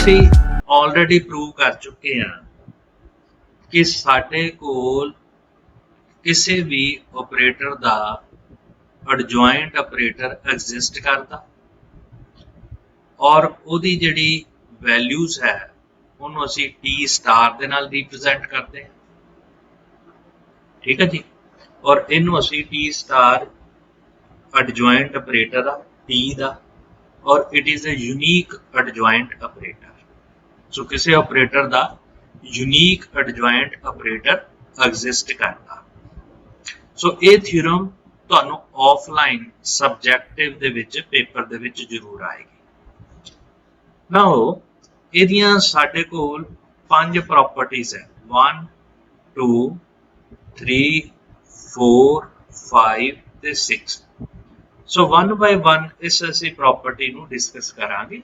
ਅਸੀਂ already prove ਕਰ ਚੁੱਕੇ ਹਾਂ ਕਿ ਸਾਡੇ ਕੋਲ ਕਿਸੇ ਵੀ ਆਪਰੇਟਰ ਦਾ ਐਡਜੁਆਇੰਟ ਆਪਰੇਟਰ ਐਗਜ਼ਿਸਟ ਕਰਦਾ ਔਰ ਉਹਦੀ ਜਿਹੜੀ ਵੈਲਿਊਜ਼ ਹੈ ਉਹਨੂੰ ਅਸੀਂ ਟੀ ਸਟਾਰ ਦੇ ਨਾਲ ਰਿਪਰੈਜ਼ੈਂਟ ਕਰਦੇ ਹਾਂ। ਠੀਕ ਹੈ ਜੀ। ਔਰ ਇਹਨੂੰ ਅਸੀਂ ਟੀ ਸਟਾਰ ਐਡਜੁਆਇੰਟ ਆਪਰੇਟਰ ਆ ਟੀ ਦਾ ਔਰ it is a unique adjoint operator. So ਕਿਸੇ ਆਪਰੇਟਰ ਦਾ ਯੂਨੀਕ ਐਡਜੁਆਇੰਟ ਆਪਰੇਟਰ ਐਗਜ਼ਿਸਟ ਕਰਦਾ। ਸੋ ਇਹ ਥਿਊਰਮ ਤੁਹਾਨੂੰ ਆਫਲਾਈਨ ਸਬਜੈਕਟਿਵ ਦੇ ਵਿੱਚ ਪੇਪਰ ਦੇ ਵਿੱਚ ਜ਼ਰੂਰ ਆਏਗੀ। ਨਾਓ ਇਹਦੀਆਂ ਸਾਡੇ ਕੋਲ 5 ਪ੍ਰੋਪਰਟੀਜ਼ ਹੈ 1 2 3 4 5 ਤੇ 6। ਸੋ 1 ਬਾਈ 1 ਇਸ ਅਸੀਂ ਪ੍ਰੋਪਰਟੀ ਨੂੰ ਡਿਸਕਸ ਕਰਾਂਗੇ।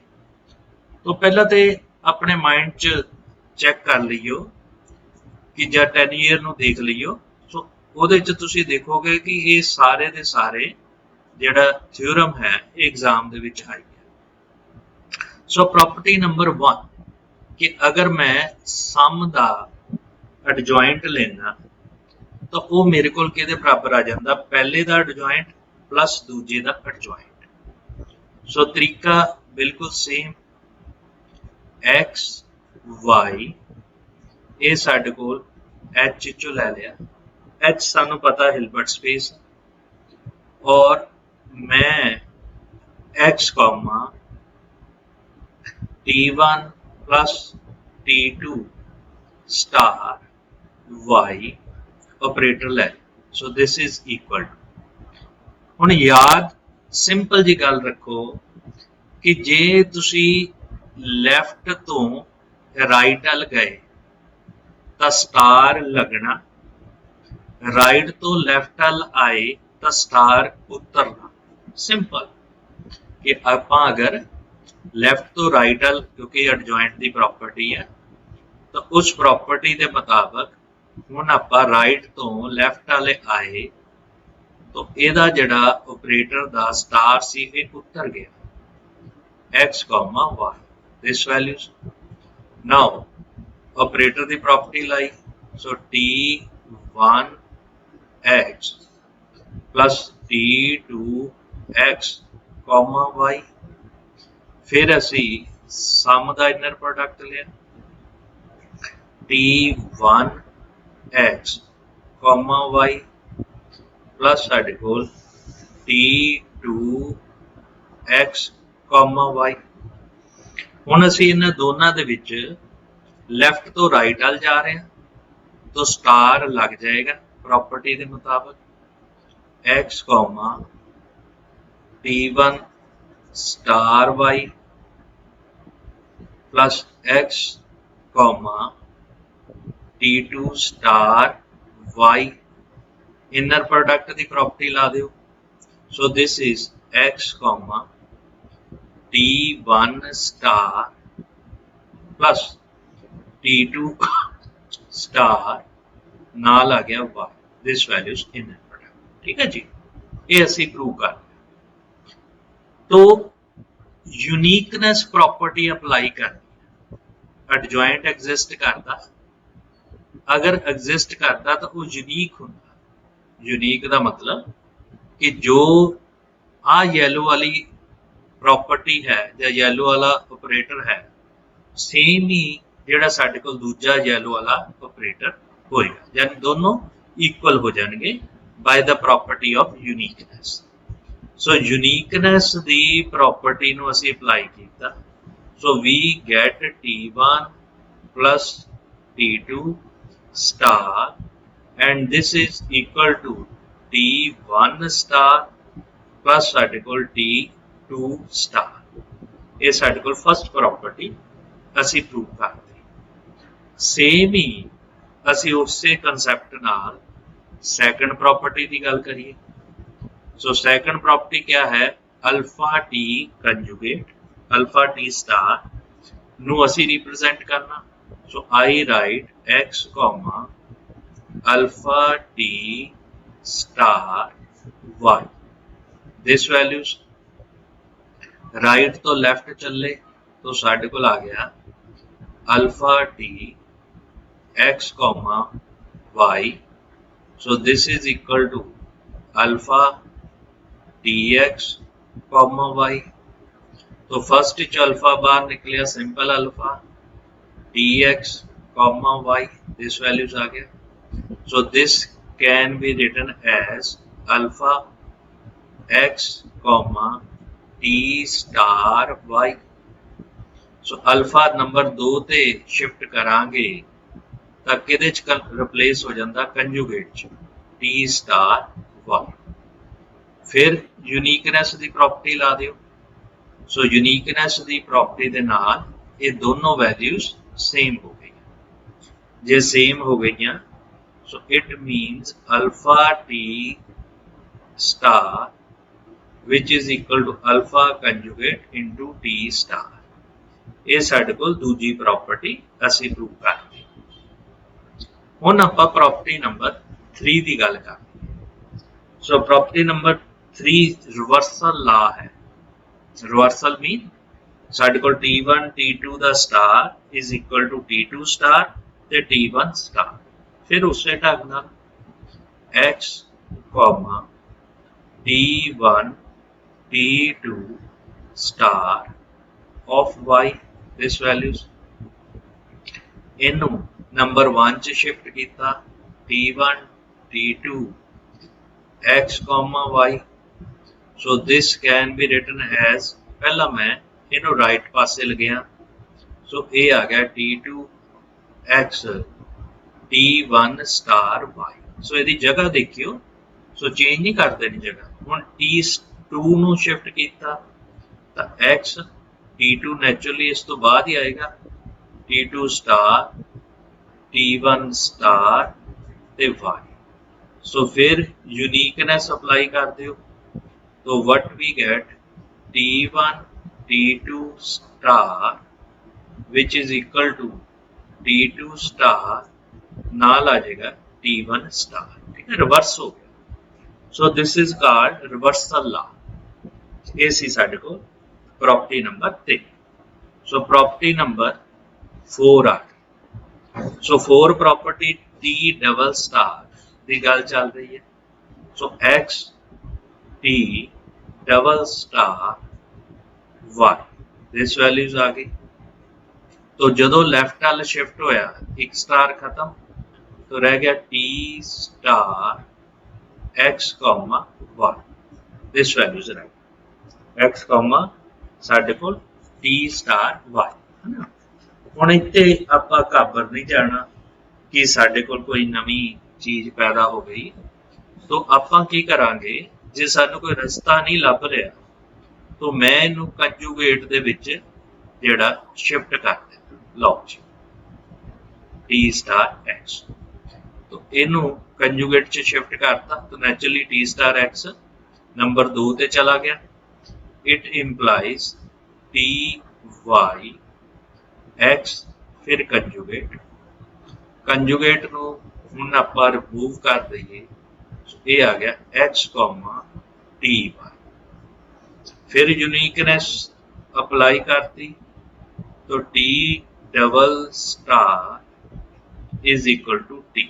ਤੋਂ ਪਹਿਲਾਂ ਤੇ ਆਪਣੇ ਮਾਈਂਡ 'ਚ ਚੈੱਕ ਕਰ ਲਈਓ ਕਿ ਜਾਂ 10 ਈਅਰ ਨੂੰ ਦੇਖ ਲਈਓ। ਸੋ ਉਹਦੇ 'ਚ ਤੁਸੀਂ ਦੇਖੋਗੇ ਕਿ ਇਹ ਸਾਰੇ ਦੇ ਸਾਰੇ ਜਿਹੜਾ ਥਿਊਰਮ ਹੈ ਇਹ ਐਗਜ਼ਾਮ ਦੇ ਵਿੱਚ ਆਈ ਹੈ। ਸੋ ਪ੍ਰੋਪਰਟੀ ਨੰਬਰ 1 ਕਿ ਅਗਰ ਮੈਂ ਸਮ ਦਾ ਐਡਜੁਆਇੰਟ ਲੈਣਾ ਤਾਂ ਉਹ ਮੇਰੇ ਕੋਲ ਕਿਹਦੇ ਬਰਾਬਰ ਆ ਜਾਂਦਾ, ਪਹਿਲੇ ਦਾ ਐਡਜੁਆਇੰਟ ਪਲੱਸ ਦੂਜੇ ਦਾ ਐਡਜੁਆਇੰਟ। ਸੋ ਤਰੀਕਾ ਬਿਲਕੁਲ ਸੇਮ, x y ਇਹ ਸਾਡੇ ਕੋਲ h ਚੋਂ ਲੈ ਲਿਆ। h ਸਾਨੂੰ ਪਤਾ ਹਿਲਬਰਟ ਸਪੇਸ ਔਰ ਮੈਂ x comma t1 plus t2 star y operator ਲੈ। ਸੋ ਦਿਸ ਇਜ਼ ਇਕੁਅਲ ਟੂ। ਹੁਣ ਯਾਦ ਸਿੰਪਲ ਜੀ ਗੱਲ ਰੱਖੋ ਕਿ ਜੇ ਤੁਸੀਂ ਲੈਫਟ ਤੋਂ ਰਾਈਟ ਵੱਲ ਗਏ ਤਾਂ ਸਟਾਰ ਲੱਗਣਾ, ਰਾਈਟ ਤੋਂ ਲੈਫਟ ਵੱਲ ਆਏ ਤਾਂ ਸਟਾਰ ਉਤਰਨਾ। ਸਿੰਪਲ ਕਿ ਆਪਾਂ ਅਗਰ ਲੈਫਟ ਤੋਂ ਰਾਈਟ ਵੱਲ, ਕਿਉਂਕਿ ਐਡਜੁਆਇੰਟ ਦੀ ਪ੍ਰੋਪਰਟੀ ਹੈ, ਤਾਂ ਉਸ ਪ੍ਰੋਪਰਟੀ ਦੇ ਮੁਤਾਬਕ ਹੁਣ ਆਪਾਂ ਰਾਈਟ ਤੋਂ ਲੈਫਟ ਵਾਲੇ ਆਏ ਤਾਂ ਇਹਦਾ ਜਿਹੜਾ ਆਪਰੇਟਰ ਦਾ ਸਟਾਰ ਸੀ ਇਹ ਉੱਤਰ ਗਿਆ x, y this values. Now operator the property ਲਾਈ। so t1 x plus t2 x, y ਫਿਰ ਅਸੀਂ ਸਮ ਦਾ ਇਨਰ ਪ੍ਰੋਡਕਟ ਲਿਆ t1 x, y ਪਲੱਸ ਸਾਡੇ ਕੋਲ t2 x, y। ਹੁਣ ਅਸੀਂ ਇਹਨਾਂ ਦੋਨਾਂ ਦੇ ਵਿੱਚ ਲੈਫਟ ਤੋਂ ਰਾਈਟ ਵੱਲ ਜਾ ਰਹੇ ਹਾਂ ਤਾਂ ਸਟਾਰ ਲੱਗ ਜਾਏਗਾ ਪ੍ਰੋਪਰਟੀ ਦੇ ਮੁਤਾਬਕ x, t1 star y plus x, t2 star y inner product ਦੀ property ਲਾ ਦਿਓ। so this is x, t1 star plus t2 star ਨਾਲ ਆ ਗਿਆ y this values inner product। ਠੀਕ ਹੈ ਜੀ, ਇਹ ਅਸੀਂ ਪ੍ਰੂਵ ਕਰ ਲਿਆ। तो यूनिकनेस प्रॉपर्टी अप्लाई करनी है। एडजॉइंट एग्जिस्ट करता, अगर एग्जिस्ट करता तो वो यूनिक होंगे। यूनिक का मतलब कि जो आ येलो वाली प्रॉपर्टी है या येलो वाला ऑपरेटर है सेम ही ਜਿਹੜਾ ਸਾਡੇ ਕੋਲ ਦੂਜਾ येलो वाला ऑपरेटर होएगा, यानी दोनों इक्वल हो जाएंगे by the property of uniqueness. So uniqueness the property ਨੂੰ ਅਸੀਂ ਅਪਲਾਈ ਕੀਤਾ। सो we get t1 plus t2 star and this is equal to t1 star plus ਸਾਡੇ ਕੋਲ t2 star। ਇਹ ਸਾਡੇ ਕੋਲ ਫਸਟ ਪ੍ਰੋਪਰਟੀ ਅਸੀਂ ਪ੍ਰੂਵ ਕਰਤੀ। ਸੇਮ ਹੀ ਅਸੀਂ ਉਸੇ ਕਨਸੈਪਟ ਨਾਲ ਸੈਕੰਡ ਪ੍ਰੋਪਰਟੀ ਦੀ ਗੱਲ ਕਰੀਏ। सो सेकंड प्रॉपर्टी क्या है, alpha T conjugate alpha T star नु असी रिप्रेजेंट करना। So I write x, alpha T star y this values. Right तो लेफ्ट चले तो साडे कोल आ गया alpha T X comma Y, so this is equal to alpha T X comma Y. तो फर्स्ट च अल्फा बाहर निकलिया simple alpha T X comma Y, this values आ गया। So this can be written as alpha X comma T star Y. So alpha number 2 ते shift करांगे तो किहदे च रिप्लेस हो जाता कंजुगेट च टी स्टार वाई। फिर यूनीकनेस की प्रॉपर्टी ला दिओ। सो यूनीकनेस की प्रॉपर्टी के नाल ये दोनों वैल्यूज सेम हो गई। जे सेम हो गई so it means alpha T star which is equal to alpha conjugate into T star. ये साडे कोल दूजी प्रॉपर्टी असीं प्रूव कर दी। हुण आपां प्रॉपर्टी नंबर 3 की गल करते। सो प्रॉपर्टी नंबर 3 रिवर्सल ला है। रिवर्सल मीन साडे कोल T1 T2 दा star is equal to T2 star ते T1 स्टार। फिर उसे ढंग नाल X comma T1 T2 star of Y, this values इनू नंबर 1 च शिफ्ट किया T1 T2 X comma Y। So this can be written as, पहला मैं इनू राइट पासे लग्या, सो ये आ गया T2 X T1 star Y। सो यदि जगह देखियो, सो चेंज नहीं कर देनी जगह। हुण T2 नू शिफ्ट किया तो X T2 नैचुरली इस तो बाद ही आएगा T2 स्टार T1 स्टार ते Y। सो फिर यूनीकनेस अप्लाई कर दियो तो what we get T1 T2 star which is equal to T2 star नाल आ जाएगा T1 star। ठीक है, रिवर्स हो गया। So this is called reversal law. ये सी साडे को property number 3। So property number 4 आ गई। So 4 property T double star की गल चल रही है। So X T double star Y, this values आ गई। तो जो लैफ्ट वाल शिफ्ट होया एक स्टार खत्म तो रह गया T star X comma Y, this values रह गई X कॉमा साडे कोल T स्टार Y है ना। हुण इत्थे आपां घाबर नहीं जाना कि साडे कोल कोई नवी चीज पैदा हो गई। तो आपां की करांगे, जे सानू कोई रस्ता नहीं लभ रहा तो मैं इनू कंजुगेट दे विच जिहड़ा शिफ्ट कर देना लॉग च T स्टार X। तो इनू कंजुगेट च शिफ्ट करता तो naturally T star X number 2 ते चला गया। It implies T Y X फिर कंजुगेट। कंजुगेट नू हुण आपां रिमूव कर दईए, ये आ गया X कॉमा T Y। फिर यूनीकनेस अप्लाई करती तो T double star is equal to T।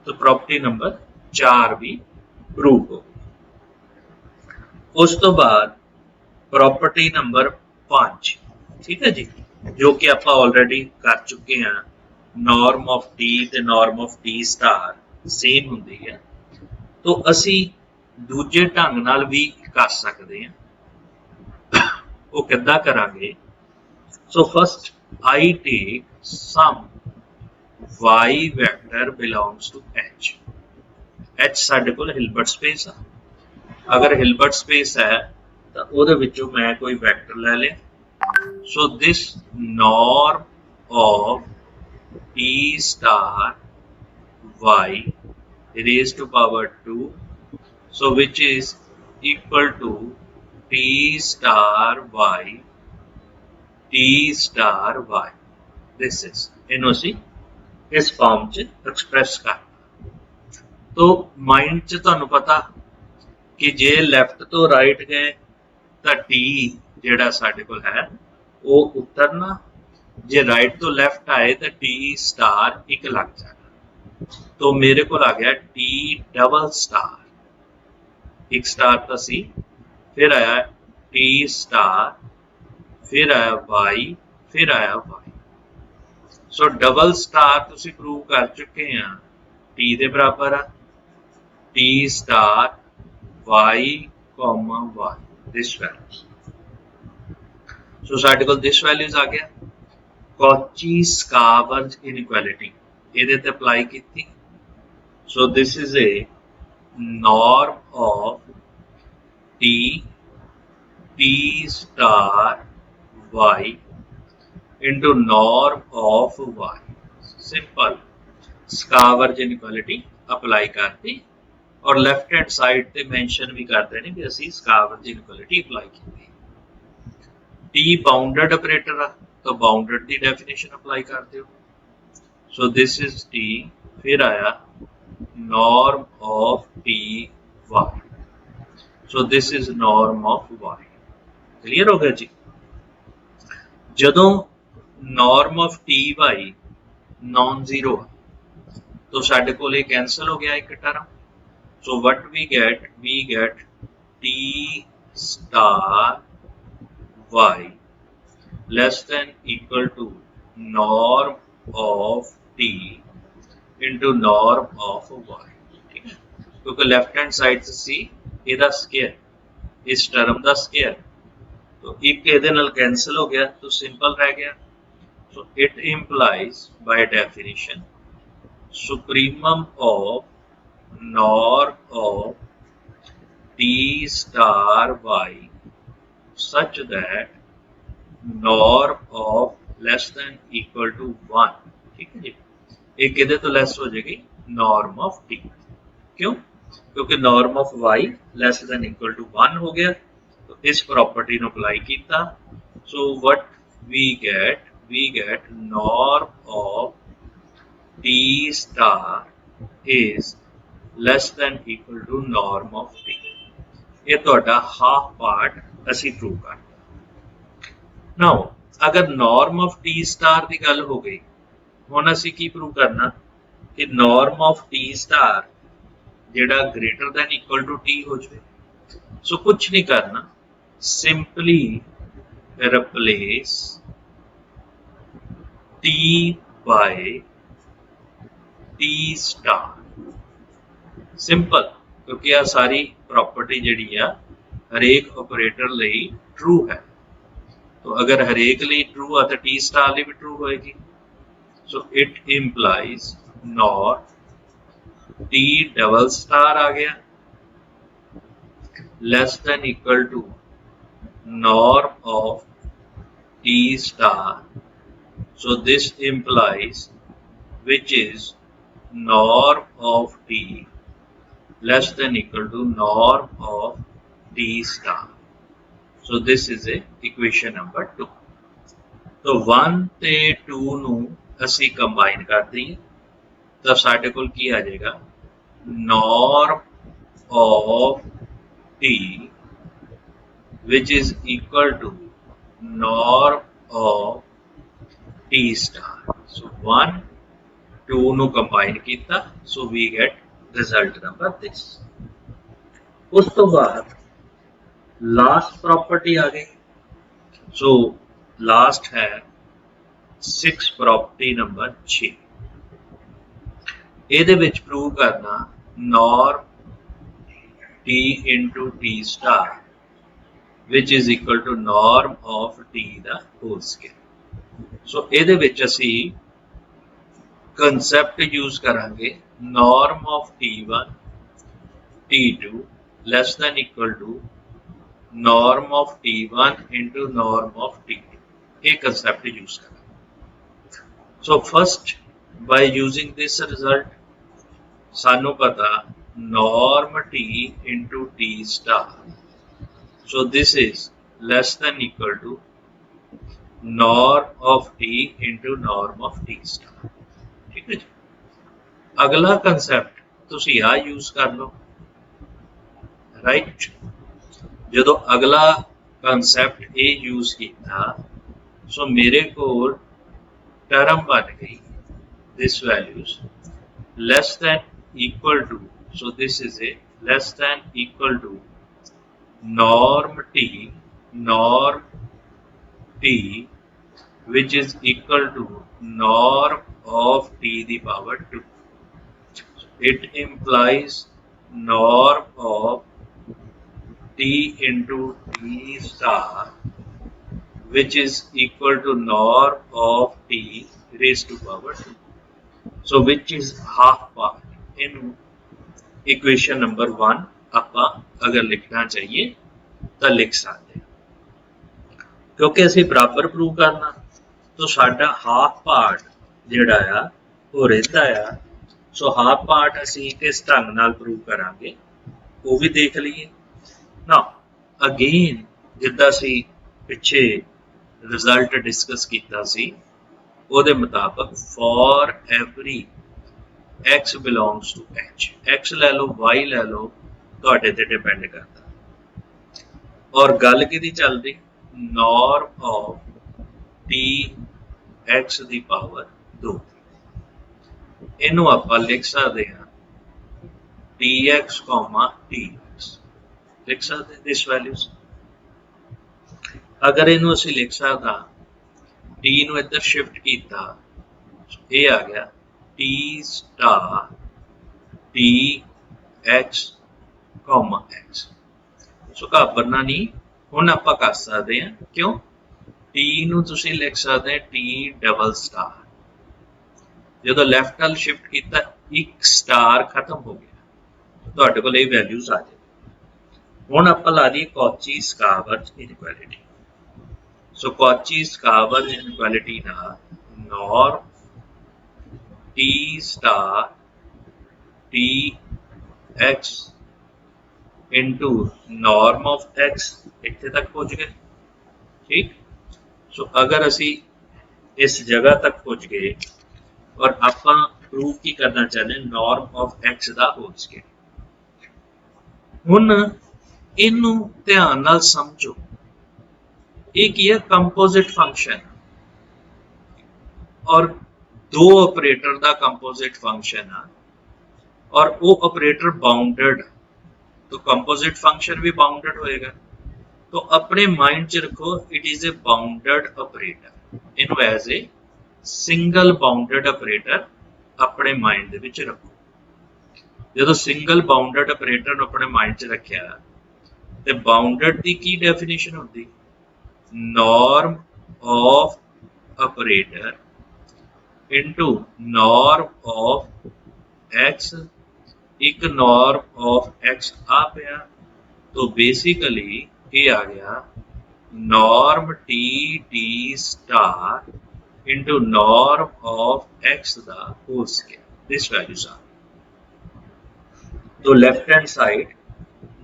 तो प्रॉपर्टी नंबर 4 भी प्रूव हो गई। उस तो बाद प्रॉपर्टी नंबर 5, ठीक है जी, जो कि आप ऑलरेडी कर चुके हैं। नॉर्म ऑफ T ते norm of T star same होंदी है, तो असी दूजे ढंग नाल भी कर सकते हैं। वो किद्दां करांगे? So first I take some y vector belongs to H। H साडे कोल हिलबर्ट स्पेस है। अगर हिलबर्ट स्पेस है तो उहदे विचों मैं कोई वैक्टर ले लिया। So this norm of T star y raised to power 2, so which is equal to T star y T star y, this is इन्हों सी इस फॉर्म च एक्सप्रैस कर। तो माइंड च तुहानू पता कि जे लैफ्ट तो राइट गए तो T जिहड़ा साडे कोल है वो उतरना, जे राइट तो लैफ्ट आए तो टी स्टार एक लग जाना। तो मेरे को आ गया टी डबल स्टार, एक स्टार तो सी, फिर आया टी स्टार, फिर आया वाई, फिर आया वाई। सो डबल स्टार तुसी प्रूव कर चुके हैं टी दे बराबर आ T star Y comma Y this values. So साडे कोल दिस वैल्यूज आ गया। कॉची-स्क्वार्ज इनइक्वालिटी ਇਹਦੇ ਤੇ ਅਪਲਾਈ ਕੀਤੀ। सो this is a norm of t t star y into norm of y। Simple Schwarz inequality apply करती और लैफ्ट हैंड साइड ते मेंशन भी कर देने भी ਅਸੀਂ स्कावर्ज इनइक्वालिटी अप्लाई ਕੀਤੀ। टी बाउंडेड ऑपरेटर आ तो बाउंडेड ਦੀ डेफिनेशन अप्लाई कर ਦਿਓ। सो दिस इज टी, फिर आया norm of t y। So this is norm of y। Clear हो गया जी। ਜਦੋਂ norm of T Y non zero तो साडे कोल ये कैंसल हो गया एक term. So what we get T star Y less than equal to norm of T into norm of Y. ठीक है, क्योंकि लैफ्ट हैंड साइड से सी ਇਹਦਾ स्केयर, इस टर्म ਦਾ स्केयर, तो एक ਇਹਦੇ ਨਾਲ कैंसल हो गया तो सिंपल रह गया। So it implies by definition supremum of norm of t star y such that norm of less than equal to 1। ठीक है जी, एक ਇਹਦੇ ਤੋਂ ਲੈਸ ਹੋ ਜਾਏਗੀ norm of t। क्यों? क्योंकि norm of y less than equal to 1 हो गया तो इस प्रॉपर्टी ਨੂੰ ਅਪਲਾਈ ਕੀਤਾ। So what we get norm of t star is less than equal to norm of t। ये ਤੁਹਾਡਾ हाफ पार्ट ਅਸੀਂ प्रूव करते। नाउ अगर norm of t star ਦੀ ਗੱਲ ਹੋ ਗਈ, ਹੁਣ ਅਸੀਂ ਕੀ प्रूव करना कि norm of t star ਜਿਹੜਾ greater than equal to t हो जाए। सो कुछ नहीं करना, simply replace t by t star। Simple, क्योंकि आ सारी प्रॉपर्टी जी हरेक ऑपरेटर ਲਈ ट्रू है। तो अगर हरेक ਲਈ ट्रू है तो टी स्टार ਲਈ भी ट्रू होएगी। सो इट इंप्लाइज नॉट टी डबल स्टार आ गया less than equal to norm of T star. So this implies which is norm of t less than equal to norm of t star। So this is a equation number 2। तो 1 ਤੇ 2 ਨੂੰ ਅਸੀਂ combine ਕਰ ਦਈਏ ਤਾਂ ਸਾਡੇ ਕੋਲ ਕੀ ਆ ਜਾਏਗਾ norm of t which is equal to norm of t star। So 1 2 ਨੂੰ ਕੰਬਾਈਨ ਕੀਤਾ, so we get result number this। ਉਸ ਤੋਂ ਬਾਅਦ ਲਾਸਟ प्रॉपर्टी आ गई। सो लास्ट है 6 प्रॉपर्टी नंबर 6। ਇਹਦੇ ਵਿੱਚ ਪ੍ਰੂਵ ਕਰਨਾ norm t into t star which is equal to norm of t the whole square। सो ਇਹਦੇ ਵਿੱਚ ਅਸੀਂ concept यूज करांगे norm of t1 t2 less than equal to norm of t1 into norm of t2। ये concept use करांगे। so first by using this result सानू पता norm t into t star। so this is less than equal to norm of t into norm of t star। ठीक है जी। अगला concept तुसी आ use कर लो, right. जो अगला कंसेप्ट ये यूज किया सो मेरे को टर्म बन गई this values less than equal to, so this is a less than equal to norm t which is equal to norm of t the power 2. It implies norm of t into t star which is equal to norm of t raised to power 2. So which is half part in equation number 1 ਆਪਾਂ अगर लिखना चाहिए तो लिख सकते क्योंकि ਅਸੀਂ बराबर प्रूव करना तो साडा हाफ पार्ट ਜਿਹੜਾ ਆ ਉਹ ਰਹਿੰਦਾ ਆ सो हाफ पार्ट ਅਸੀਂ किस ढंग ਨਾਲ प्रूव करांगे ਉਹ ਵੀ देख ਲਈਏ ना अगेन जिद्दां ਅਸੀਂ ਪਿੱਛੇ रिजल्ट डिस्कस ਕੀਤਾ ਸੀ ਉਹਦੇ ਮੁਤਾਬਕ for every x belongs to h x ਲੈ ਲਓ y ਲੈ ਲਓ ਤੁਹਾਡੇ ਤੇ ਡਿਪੈਂਡ ਕਰਦਾ ਔਰ ਗੱਲ ਕਿਹਦੀ ਚੱਲਦੀ norm of t x the power 2 ਇਹਨੂੰ ਆਪਾਂ ਲਿਖ ਸਕਦੇ ਹਾਂ tx, tx ਲਿਖ ਸਕਦੇ this values ਅਗਰ ਇਹਨੂੰ ਅਸੀਂ ਲਿਖ ਸਕਦਾ t ਨੂੰ ਇੱਧਰ ਸ਼ਿਫਟ ਕੀਤਾ ਇਹ ਆ ਗਿਆ t star t x, x ਸੋ ਘਾਬਰਨਾ ਨਹੀਂ ਹੁਣ ਆਪਾਂ ਕਰ ਸਕਦੇ ਹਾਂ ਕਿਉਂ t ਨੂੰ ਤੁਸੀਂ ਲਿਖ ਸਕਦੇ t ਡਬਲ ਸਟਾਰ ਜਦੋਂ ਲੈਫਟ ਵੱਲ ਸ਼ਿਫਟ ਕੀਤਾ ਇੱਕ ਸਟਾਰ ਖਤਮ ਹੋ ਗਿਆ ਤੁਹਾਡੇ ਕੋਲ ਇਹ ਵੈਲਿਊਜ਼ ਆ ਜਾਏ ਹੁਣ ਆਪਾਂ ਲਾ ਦਈਏ ਕੌਚੀ ਸਕਾਵਰਜ ਇਨਇਕੁਐਲਿਟੀ ਸੋ ਕੌਚੀ ਸਕਾਵਰਜ ਇਨਇਕੁਐਲਿਟੀ ਨਾਲ norm t star t x into norm of x ਇੱਥੇ ਤੱਕ ਪਹੁੰਚ ਗਏ ਠੀਕ ਸੋ ਅਗਰ ਅਸੀਂ ਇਸ ਜਗ੍ਹਾ ਤੱਕ ਪਹੁੰਚ ਗਏ ਔਰ ਆਪਾਂ ਪ੍ਰੂਵ ਕੀ ਕਰਨਾ ਚਾਹੁੰਦੇ norm of x ਦਾ ਹੋਲ ਸਕੇਅਰ ਹੁਣ ਇਹਨੂੰ ਧਿਆਨ ਨਾਲ ਸਮਝੋ ਇਹ ਕੀ ਹੈ ਕੰਪੋਜ਼ਿਟ ਫੰਕਸ਼ਨ और दो ऑपरेटर का कंपोजिट फंक्शन है और वो ऑपरेटर बाउंडेड तो कंपोजिट फंक्शन भी बाउंडेड होएगा तो अपने माइंड च रखो it is a bounded operator इनू as a single bounded operator अपने माइंड दे विच रखो जो सिंगल बाउंडेड ऑपरेटर अपने माइंड च रखिया तो बाउंडेड की की डेफिनेशन होती norm of operator into norm of x एक norm of x आ गया तो बेसिकली ये आ गया norm t t star into norm of x the whole square this values are तो left hand side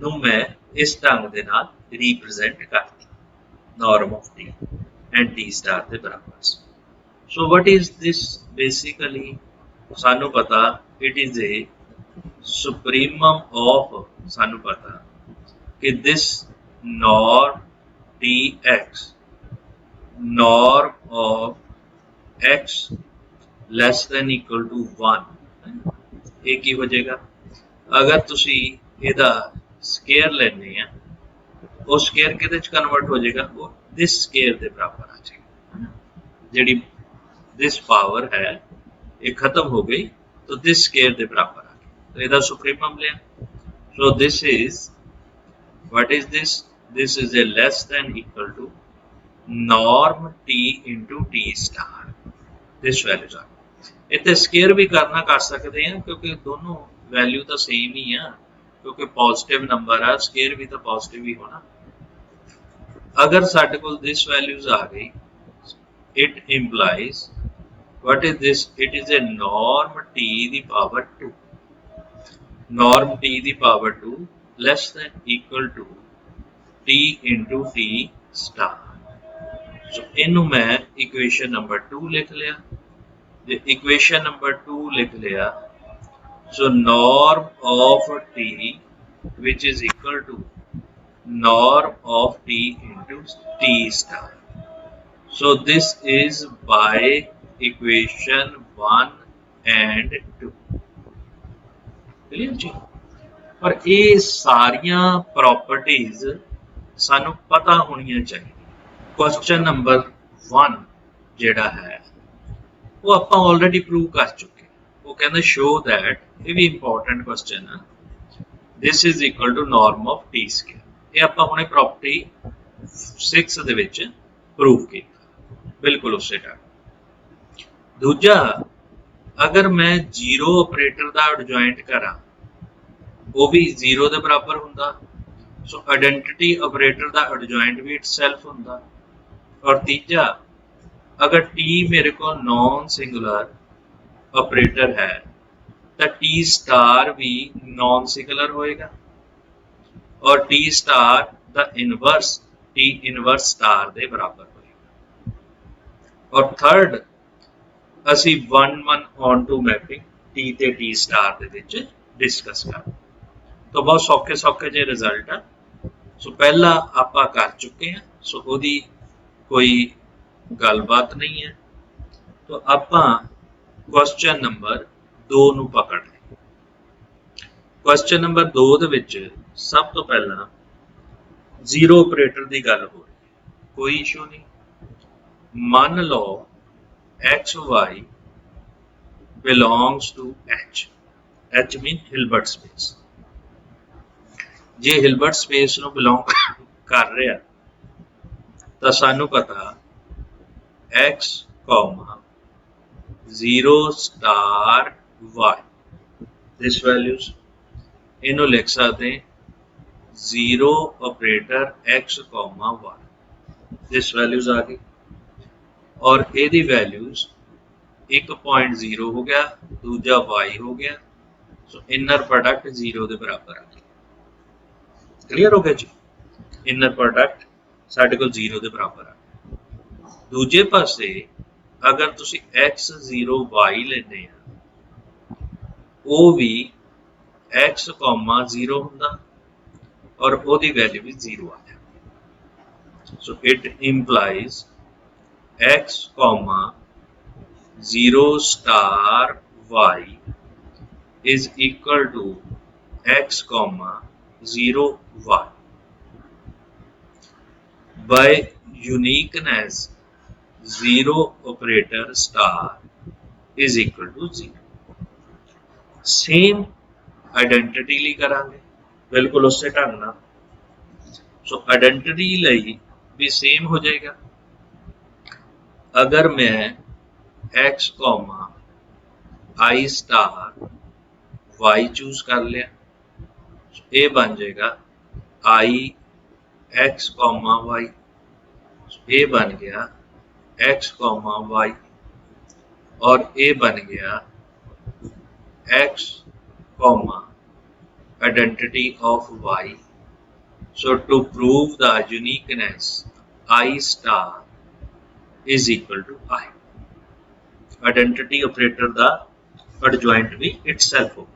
ਨੂੰ मैं इस ढंग ਦੇ ਨਾਲ represent करती norm of t and t star ਦੇ ਬਰਾਬਰ So what is this basically ਸਾਨੂੰ ਪਤਾ it is a supremum of ਸਾਨੂੰ ਪਤਾ ਕਿ this norm tx norm of x less than equal to 1 ਇਹ ਕੀ ਹੋ ਜਾਏਗਾ ਅਗਰ ਤੁਸੀਂ ਇਹਦਾ ਸਕੁਅਰ ਲੈਣੇ ਆ ਉਹ ਸਕੁਅਰ ਕਿਹਦੇ ਚ ਕਨਵਰਟ ਹੋ ਜਾਏਗਾ ਉਹ this ਸਕੁਅਰ ਦੇ ਬਰਾਬਰ ਆ ਜਾਏਗਾ ਜਿਹੜੀ this power है ये खत्म हो गई तो this स्क्वायर के बराबर आ गई तो इधर सुप्रीमम लिया so this is what is this is a less than equal to norm t into t star this values are इतने स्क्वायर भी करना कर सकते हैं क्योंकि दोनों वैल्यू तो सेम ही है क्योंकि पॉजिटिव नंबर है स्क्वायर भी तो पॉजिटिव ही होना अगर साडे कोल this values आ गई it implies what is this it is a norm t the power 2 norm t the power 2 less than equal to t into t star so इनू मैं equation number 2 लिख लिया the equation number 2 लिख लिया so norm of t which is equal to norm of t into t star So this is by equation 1 and 2. Clear जी। पर ये सारिया properties सानू पता होनी चाहिए। क्वेश्चन नंबर 1 जेड़ा है वो आप ऑलरेडी प्रूव कर चुके। वो कहते शो दैट, ये भी इंपॉर्टेंट क्वेश्चन है, this is equal to norm of T square. ये आप हुणे प्रॉपर्टी 6 दे विच प्रूव किया बिल्कुल उसे टाइम। दूजा, अगर मैं जीरो ऑपरेटर का एडजॉइंट करा वो भी जीरो के बराबर हुंदा। सो आइडेंटिटी ऑपरेटर का एडजॉइंट भी इटसेल्फ हुंदा। और तीजा, अगर टी मेरे को नॉन सिंगुलर ऑपरेटर है तो टी स्टार भी नॉन सिंगुलर होएगा और T star the inverse T inverse star के बराबर होएगा। और थर्ड, असी 1-1 ऑन टू मैपिंग टी ते टी स्टार दे विच डिस्कस कर। तो बहुत सौखे सौखे जे रिजल्ट है। सो पहला आपा कर चुके हैं, सो ओदी कोई गलबात नहीं है। तो आपा क्वेश्चन नंबर 2 नू पकड़ लें। क्वेश्चन नंबर 2 दे विच सब तो पहला जीरो ऑपरेटर की गल हो रही है, कोई इशू नहीं। मान लो X Y belongs to H, H mean Hilbert space. जे हिलबर्ट स्पेस नू बिलोंग कर रहा तो सानू पता X comma 0 star Y this values इनू लिख सकते हैं zero operator X comma Y this values आ गई। और यदी वैल्यूज 1.0 हो गया, दूजा वाई हो गया। सो इनर प्रोडक्ट 0 के बराबर आ गया। क्लियर हो गया जी। इनर प्रोडक्ट साढ़े को 0 के बराबर आ। दूजे पासे अगर तुसी x0 y लेने वो भी x कॉमा 0 हुंदा और ओदी वैल्यू भी 0 आ जाती। सो it implies x comma 0 star y is equal to x comma 0 y by uniqueness 0 operator star is equal to 0। Same identity ली करांगे बिल्कुल उससे ढंग ना। सो आइडेंटिटी लई भी सेम हो जाएगा। अगर मैं x कॉमा आई स्टार y चूज कर लिया, ये बन जाएगा आई एक्स कॉमा वाई, ये बन गया एक्स कॉमा वाई और ये बन गया X comma identity of Y. So to prove the uniqueness I star is equal to I, identity operator का एडजॉइंट भी इटसेल्फ हो।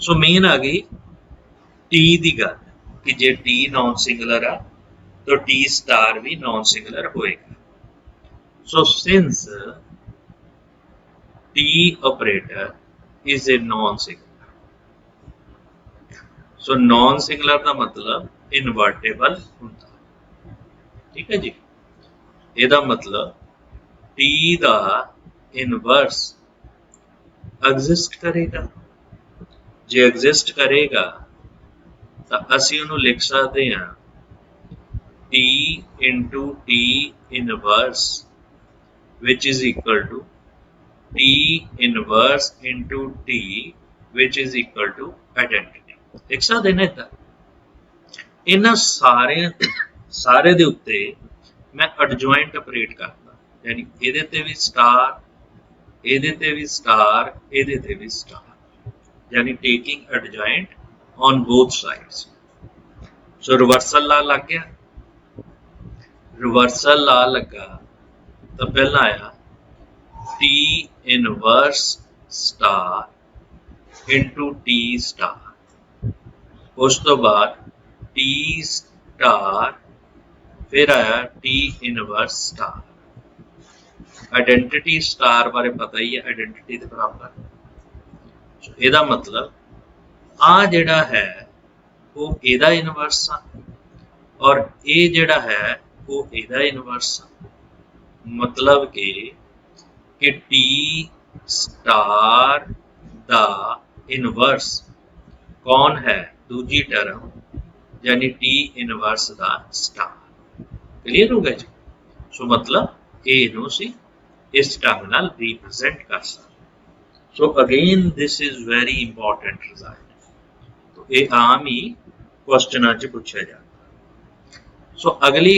सो मेन आ गई टी की गल कि जे टी नॉन सिंगुलर आ तो टी स्टार भी नॉन सिंगुलर होएगा। So since T operator is a non singular, so non singular का मतलब इनवर्टेबल होता। ठीक है जी। ਇਹਦਾ मतलब टी का इनवर्स एग्जिस्ट करेगा। जे एग्जिस्ट करेगा तो असी उन्हों लिख सकते हैं T into T inverse which is equal to T inverse into T which is equal to identity. लिख सकते हैं इतना। इन्हां सारे दे उत्ते मैं एडजॉइंट ऑपरेट करता, यानी ਇਹਦੇ ਤੇ भी स्टार, ਇਹਦੇ ਤੇ भी स्टार, ਇਹਦੇ ਤੇ भी स्टार, यानी taking adjoint on both sides. So reversal law लग गया। रिवर्सल ला लगा तो पहला आया T inverse star into T star, उस तो बाद टी स्टार फिर आया T inverse star. Identity star बारे पता ही है, आइडेंटिटी के बराबर। ਇਹਦਾ मतलब आ ਜਿਹੜਾ है वो ਇਹਦਾ इनवर्स आ और ये ਜਿਹੜਾ है वो ਇਹਦਾ इनवर्स आ। मतलब कि टी स्टार दा इनवर्स कौन है, दूजी टर्म यानी टी इनवर्स दा स्टार। क्लीयर हो गया जी। सो मतलब ए नूं सी इस ढंग नाल रिप्रेजेंट कर सकते। So again this is very important result. तो ये आम ही क्वेश्चन च पूछा जाता। सो अगली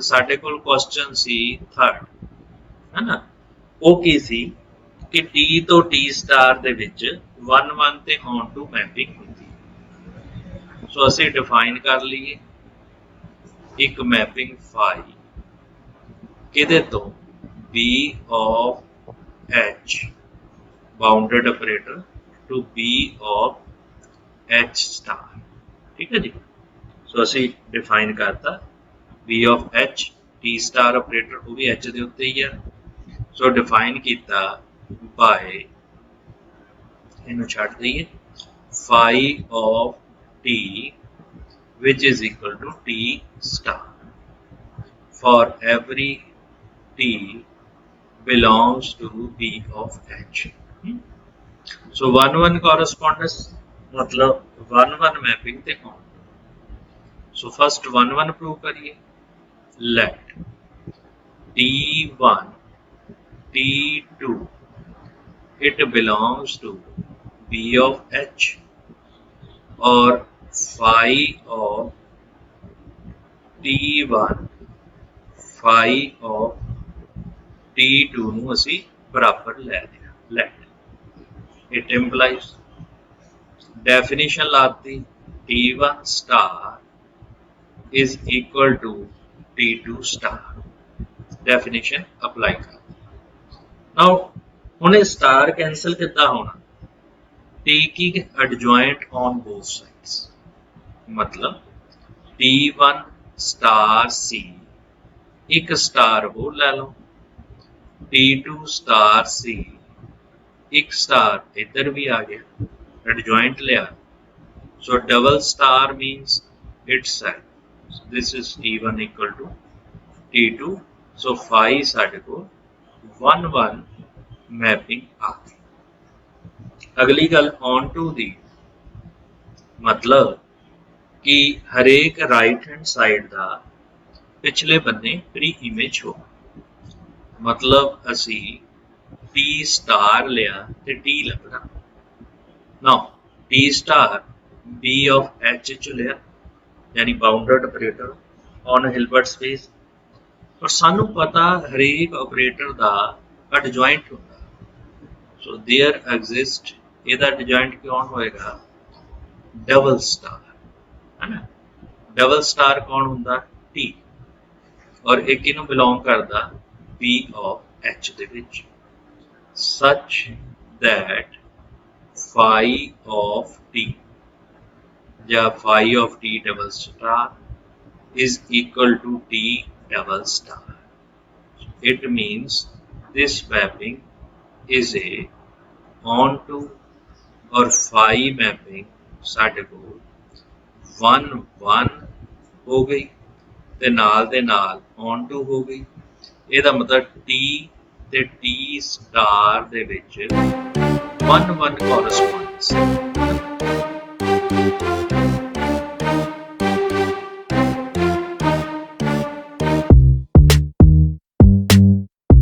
साडे कोल क्वेश्चन सी थर्ड है ना, वो की सी कि टी तो टी स्टार दे विच 1-1 ते ऑन टू मैपिंग होंदी है। सो असीं डिफाइन कर लीए एक मैपिंग फाई किहदे तो B of H bounded operator to B of H star. ठीक है जी। सो असीं डिफाइन करता B of H T star operator वो भी एच के उत्ते ही है। सो डिफाइन किया बाय इनू छड़ दईए phi of T which is equal to T star for every T belongs to B of H। So 1-1 correspondence मतलब 1-1 मैपिंग ते ऑन। सो फर्स्ट 1-1 प्रूव करिए। Let T1 T2 it belongs to B of H और phi of T1 phi of T2 ਨੂੰ ਅਸੀਂ ਬਰਾਬਰ ਲੈ ਲਿਆ। let it implies definition ਲਾਤੀ T1 star is equal to T2 star। definition apply कर। now ਹੁਣ ਇਹ star cancel ਕਿੱਦਾਂ ਹੋਣਾ, taking adjoint on both sides मतलब T1 star C एक स्टार हो ले लो, T2 स्टार C एक स्टार इधर भी आ गया, एडजॉइंट लिया। So double star means itself, this is T1 equal to T2। So phi साडे को 1-1 मैपिंग आ गई। अगली गल ऑन टू दी मतलब कि हरेक राइट हैंड साइड का पिछले बन्ने प्री इमेज हो। मतलब असी टी स्टार लिया ते टी लभना। Now T star B of H च लिया यानी bounded operator on Hilbert space. और सानू पता हरेक ऑपरेटर का एडजॉइंट होता। सो देयर एग्जिस्ट ਇਹਦਾ एडजॉइंट कौन होएगा, डबल स्टार है ना। डबल स्टार कौन होंदा, टी और एक इनू बिलोंग करता बी ऑफ एच दे which such that phi of t या phi of t double star is equal to t double star। it means this mapping is a onto और phi mapping साडे कोल 1-1 हो गई ते नाल दे नाल on to हो गई। ਇਹਦਾ मतलब t ਤੇ टी स्टार ਦੇ ਵਿੱਚ 1-1 correspondence